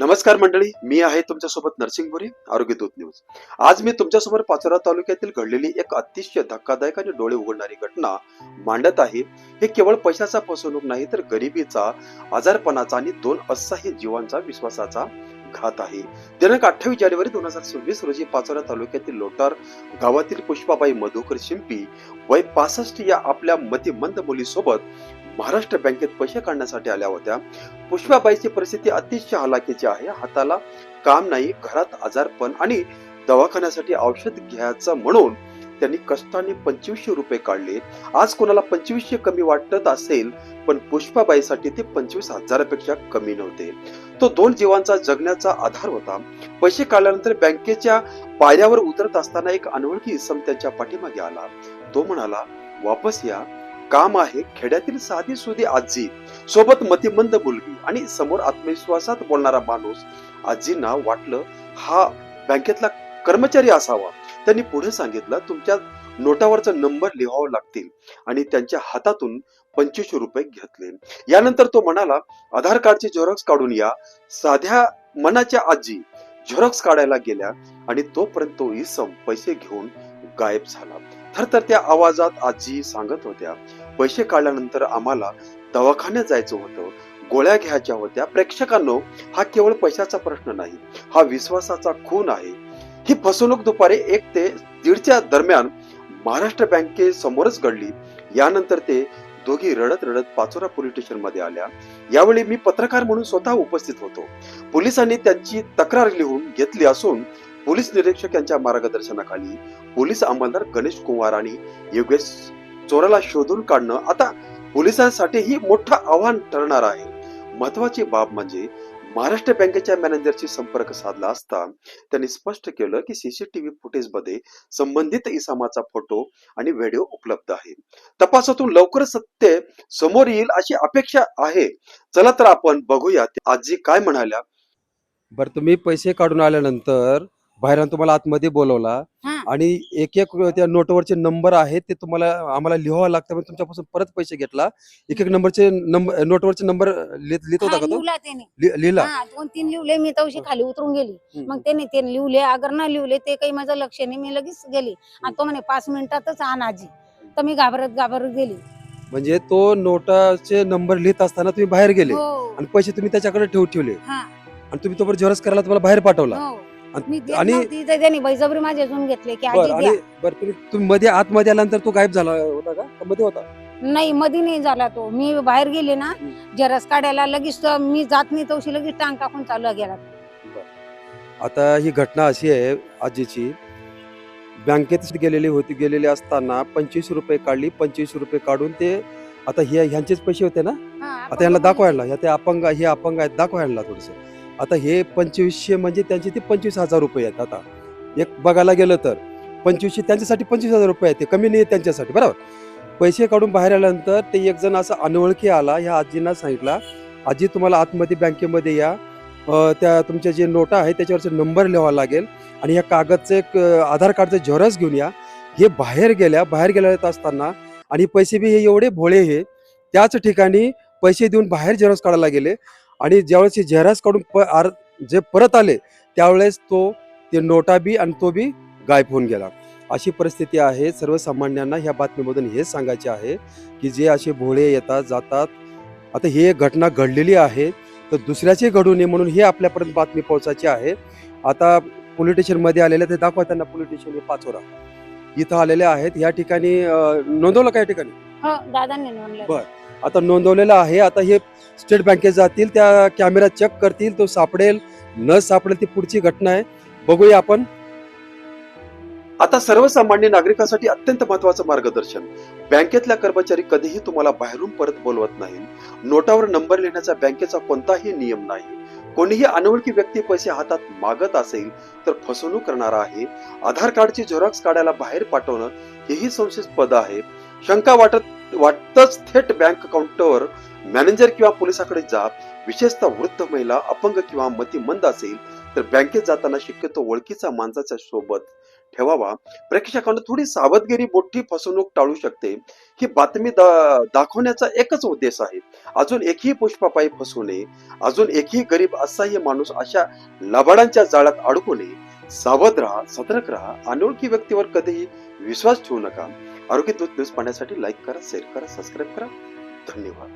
नमस्कार मंडळी, मी आहे तुमच्यासोबत नरसिंग भोरे, आरोग्य दूत न्यूज. आज मी तुमच्यासमोर पाचोरा तालुक्यातील घडलेली एक अतिशय धक्कादायक आणि डोळे उघडणारी घटना मांडत आहे. हे केवळ पैशाचा फसवणूक नाही, तर गरिबीचा, आजारपणाचा आणि दोन असह्य जीवांचा विश्वासाचा घात आहे. दिनांक 28 जानेवारी 2026 रोजी पाचोरा तालुक्यातील लोटार गावातील पुष्पाबाई मधुकर शिंपी वय 65 या आपल्या मतिमंद मुलीसोबत महाराष्ट्र बँकेत पैसे काढण्यासाठी आल्या होत्या. पुष्पाबाईची परिस्थिती अतिशय हलाखीची आहे. हाताला काम नाही, घरात आजारपण आणि दवाखान्यासाठी औषध घ्यायचं म्हणून त्यांनी कष्टाने 2500 रुपये काढले. आज कोणाला 2500 कमी वाटत असेल, पण पुष्पाबाईसाठी ते 25,000 पेक्षा कमी नव्हते. तो दोन जीवांचा जगण्याचा आधार होता. पैसे काढल्यानंतर बँकेच्या पायऱ्यावर उतरत असताना एक अनोळखी इसम त्यांच्या पाठीमागे आला. तो म्हणाला, वापस या, काम आहे. खेड्यातील साधी सुधी आजी सोबत मतिमंद मुलगी आणि समोर आत्मविश्वासात बोलणारा माणूस. आजींना वाटलं हा बँकेतला कर्मचारी असावा. त्यांनी पुढे सांगितलं, तुमच्या नोटावरचा नंबर लिहावा लागतील आणि त्यांच्या हातातून 2500 रुपये घेतले. यानंतर तो म्हणाला, आधार कार्डची झेरॉक्स काढून या. साध्या मनाच्या आजी झेरॉक्स काढायला गेल्या आणि तोपर्यंत तो इसम पैसे घेऊन गायब झाला. थरथरत्या आवाजात आजी सांगत होत्या, पैसे काढल्यानंतर आम्हाला दवाखान्यात जायचं होतं, गोळ्या घ्यायच्या होत्या. प्रेक्षकांनो, हा केवळ पैशाचा प्रश्न नाही, हा विश्वासाचा खून आहे. ही फसवणूक दुपारी 1 ते 1:30 दरम्यान महाराष्ट्र बँकेसमोरच घडली. यानंतर ते दोघी रडत रडत पाचोरा पोलीस स्टेशन मध्ये आल्या. यावेळी मी पत्रकार म्हणून स्वतः उपस्थित होतो. पोलिसांनी त्यांची तक्रार लिहून घेतली असून पोलीस निरीक्षक यांच्या मार्गदर्शनाखाली पोलीस अंमलदार गणेश कुमार आणि योगेश चोराला शोधून काढणं आता पोलिसांसाठी ही मोठं आव्हान ठरणार आहे. महत्वाची बाब म्हणजे महाराष्ट्र बँकेच्या मॅनेजरशी संपर्क साधला असता त्यांनी स्पष्ट केलं की सीसीटीव्ही फुटेज मध्ये संबंधित इसमाचा फोटो आणि व्हिडिओ उपलब्ध आहे. तपासातून लवकरच सत्य समोर येईल अशी अपेक्षा आहे. चला तर आपण बघूया आजी काय म्हणाल्या. बरं, तुम्ही पैसे काढून आल्यानंतर बाहेर तुम्हाला आतमध्ये बोलवला आणि एक एक त्या नोटवरचे नंबर आहेत ते तुम्हाला आम्हाला लिहावं लागतं. मग तुमच्यापासून परत पैसे घेतला. एक एक नंबरचे नोटवरचे नंबर लिहित होता का तो? लिहिला 2-3 लिवले. मी तवशी खाली उतरून गेली. मग त्याने ते लिवले, अगर न लिवले ते काही माझं लक्ष नाही. मी लगेच गेली आणि तो म्हणे 5 मिनिटातच आण आजी. तर मी घाबरत गेली. म्हणजे तो नोटाचे नंबर लिहित असताना तुम्ही बाहेर गेले आणि पैसे तुम्ही त्याच्याकडे ठेवले आणि तुम्ही तोपर्यंत झेरॉक्स करायला तुम्हाला बाहेर पाठवला. आणि त्यांनी बळजबरी माझे अजून घेतले की आजी द्या. बरं, तुम्ही मध्ये आतमध्ये आल्यानंतर तो गायब झाला होता का? मध्ये होता? नाही, मध्ये नाही झाला तो. मी बाहेर गेले ना झेरॉक्स काढायला, लगेच मी जात नाही तवशी लगेच टांग टाकून चालू गेला. आता ही घटना अशी आहे, आजीची बँकेत गेलेली असताना 2500 रुपये काढली. 2500 रुपये काढून ते आता ह्यांचेच पैसे होते ना. आता यांना दाखवायला हे अपंग आहेत, दाखवायला थोडस. आता हे 2500 म्हणजे त्यांचे ते 25,000 रुपये आहेत. आता एक बघायला गेलं तर 2500 त्यांच्यासाठी 25,000 रुपये आहेत, ते कमी नाही त्यांच्यासाठी. बरोबर, पैसे काढून बाहेर आल्यानंतर ते एक जण असा अनोळखी आला. ह्या आजींना सांगितला, आजी तुम्हाला आतमध्ये बँकेमध्ये या, त्या तुमच्या जे नोटा आहे त्याच्यावरचे नंबर लिहावा लागेल आणि या कागदचं एक आधार कार्डचं झेरॉक्स घेऊन या. हे बाहेर गेल्या असताना आणि पैसे बी हे एवढे भोळे, हे त्याच ठिकाणी पैसे देऊन बाहेर झेरॉक्स काढायला गेले आणि ज्यावेळेस झेरॉक्स काढून जे परत आले त्यावेळेस ते नोटा बी आणि तो बी गायब होऊन गेला. अशी परिस्थिती आहे. सर्वसामान्यांना ह्या बातमीमधून हेच सांगायचे आहे की जे असे भोळे येतात जातात. आता ही एक घटना घडलेली आहे, तर दुसऱ्याची घडू नये म्हणून हे आपल्यापर्यंत बातमी पोहोचायची आहे. आता पोलीस स्टेशन मध्ये आलेले ते दाखवा त्यांना. पोलीस स्टेशन हे पाचोरा इथं आलेले आहेत. या ठिकाणी नोंदवलं काय ठिकाणी? दादांनी नोंदवलं. बर, आता नोंदवलेलं आहे. आता हे स्टेट बँकेत जातील, त्या कॅमेरा चेक करतील, तो सापडेल न सापडेल ती पुढची घटना आहे. बघूया आपण. आता सर्वसामान्य नागरिकांसाठी अत्यंत महत्वाचं मार्गदर्शन. बँकेतला कर्मचारी कधीही तुम्हाला बाहेरून परत बोलवत नाही. नोटावर नंबर लिहिण्याचा बँकेचा कोणताही नियम नाही. कोणीही अनोळखी व्यक्ती पैसे हातात मागत असेल तर फसवणूक करणारा आहे. आधार कार्डची झेरॉक्स काढायला बाहेर पाठवणं हेही संशयास्पद आहे. शंका वाटतच थेट बँक काउंटरवर मॅनेजर किंवा पोलिसाकडे जा. विशेषतः वृद्ध महिला, अपंग किंवा मतिमंद असेल तर बँकेत जाताना शक्यतो ओळखीचा माणसाच्या सोबत ठेवावा. प्रेक्षकांना थोडी सावधगिरी मोठी फसवणूक टाळू शकते. ही बातमी दाखवण्याचा एकच उद्देश आहे. अजून एकही पुष्पापायी फसवू नये, अजून एकही गरीब असहाय्य माणूस अशा लबाडांच्या जाळ्यात अडकू नये. सावध राहा, सतर्क राहा. अनोळखी व्यक्तीवर कधीही विश्वास ठेवू नका. आरोग्य दूत न्यूज पाहण्यासाठी लाईक करा, शेअर करा, सबस्क्राईब करा. धन्यवाद.